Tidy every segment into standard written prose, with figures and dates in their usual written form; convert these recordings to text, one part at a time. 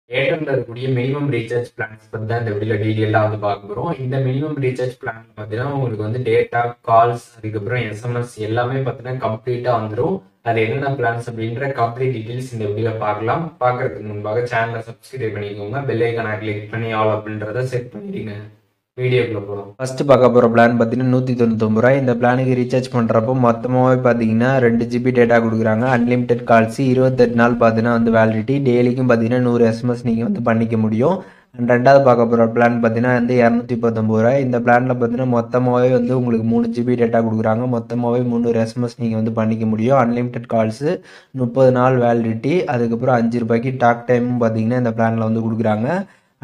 ஏர்டெல்ல இருக்கக்கூடிய minimum recharge plans பத்தி தான் இந்த வீடியோல டீடைலா வந்து பார்க்க போறோம். இந்த மினிமம் ரீசார்ஜ் பிளான் பார்த்தீங்கன்னா, உங்களுக்கு வந்து டேட்டா, கால்ஸ், அதுக்கப்புறம் எஸ்எம்எஸ் எல்லாமே பார்த்தீங்கன்னா கம்ப்ளீட்டா வந்துரும். அது என்னென்ன பிளான்ஸ் அப்படின்ற கம்ப்ளீட் டீடைல்ஸ் இந்த வீடியோல பார்க்கலாம். பார்க்கறதுக்கு முன்பாக சேனலை சப்ஸ்கிரைப் பண்ணிக்கோங்க. பெல் ஐகானை கிளிக் பண்ணி ஆல் அப்படின்றத செட் பண்ணிடுங்க. வீடியோக்குள்ள போகலாம். ஃபர்ஸ்ட் பார்க்க போகிற பிளான் பார்த்தீங்கன்னா 199 ரூபாய். இந்த பிளானுக்கு ரீசார்ஜ் பண்ணுறப்போ மொத்தமாகவே பார்த்தீங்கன்னா 2 ஜிபி டேட்டா கொடுக்குறாங்க. அன்லிமிட்டெட் கால்ஸ் 28 நாள் பார்த்தீங்கன்னா வந்து வேலிடிட்டி. டெய்லிக்கும் பார்த்தீங்கன்னா 100 எஸ்எம்எஸ் நீங்கள் வந்து பண்ணிக்க முடியும். ரெண்டாவது பார்க்க போகிற பிளான் பார்த்தீங்கன்னா வந்து 219 ரூபாய். இந்த பிளானில் பார்த்தீங்கன்னா மொத்தமாகவே வந்து உங்களுக்கு 3 ஜிபி டேட்டா கொடுக்குறாங்க. மொத்தமாகவே 300 எஸ்எம்எஸ் நீங்கள் வந்து பண்ணிக்க முடியும். அன்லிமிட்டெட் கால்ஸு 30 நாள் வேலிடிட்டி. அதுக்கப்புறம் 5 ரூபாய்க்கு டாக் டைமும் பார்த்தீங்கன்னா இந்த பிளானில் வந்து கொடுக்குறாங்க.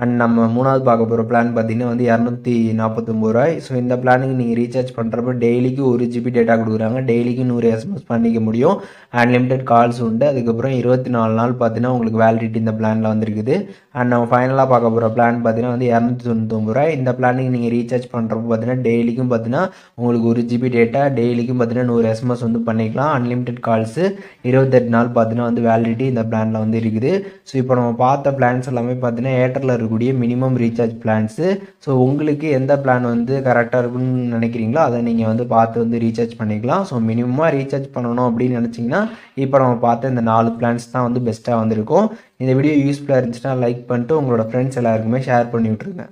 அண்ட் நம்ம மூணாவது பார்க்க போகிற பிளான் பார்த்தீங்கன்னா வந்து 249 ரூபாய். ஸோ இந்த பிளானுக்கு நீங்கள் ரீசார்ஜ் பண்ணுறப்ப டெய்லிக்கு 1 ஜிபி டேட்டா கொடுக்குறாங்க. டெய்லிக்கு 100 எஸ்எம்எஸ் பண்ணிக்க முடியும். அன்லிமிட்டெட் கால்ஸ் உண்டு. அதுக்கப்புறம் 24 நாள் பார்த்தீங்கன்னா உங்களுக்கு வேலிடிட்டி இந்த பிளானில் வந்துருக்குது. அண்ட் நம்ம ஃபைனலாக பார்க்க போகிற பிளான் பார்த்தீங்கன்னா வந்து 299 ரூபாய். இந்த பிளானுக்கு நீங்கள் ரீசார்ஜ் பண்ணுறப்ப பார்த்தீங்கன்னா டெய்லிக்கும் பார்த்தீங்கன்னா உங்களுக்கு 1 ஜிபி டேட்டா, டெய்லிக்கும் பார்த்தீங்கன்னா 100 எஸ்எம்எஸ் வந்து பண்ணிக்கலாம். அன்லிமிட்டெட் கால்ஸு 28 நாள் பார்த்தீங்கன்னா வந்து வேலிடிட்டி இந்த பிளானில் வந்து இருக்குது. ஸோ இப்போ நம்ம பார்த்த பிளான்ஸ் எல்லாமே பார்த்தீங்கன்னா ஏர்டெல்ல இருக்கக்கூடிய மினிமம் ரீசார்ஜ் பிளான்ஸு. ஸோ உங்களுக்கு எந்த பிளான் வந்து கரெக்டாக இருக்குன்னு நினைக்கிறீங்களோ அதை நீங்கள் வந்து பார்த்து வந்து ரீசார்ஜ் பண்ணிக்கலாம். ஸோ மினிமமாக ரீசார்ஜ் பண்ணணும் அப்படின்னு நினச்சிங்கன்னா இப்போ நம்ம பார்த்த இந்த 4 பிளான்ஸ் தான் வந்து பெஸ்ட்டாக வந்திருக்கும். இந்த வீடியோ யூஸ்ஃபுல்லாக இருந்துச்சுன்னா லைக் பண்ணிட்டு உங்களோட ஃப்ரெண்ட்ஸ் எல்லாருக்குமே ஷேர் பண்ணி விட்ருங்க.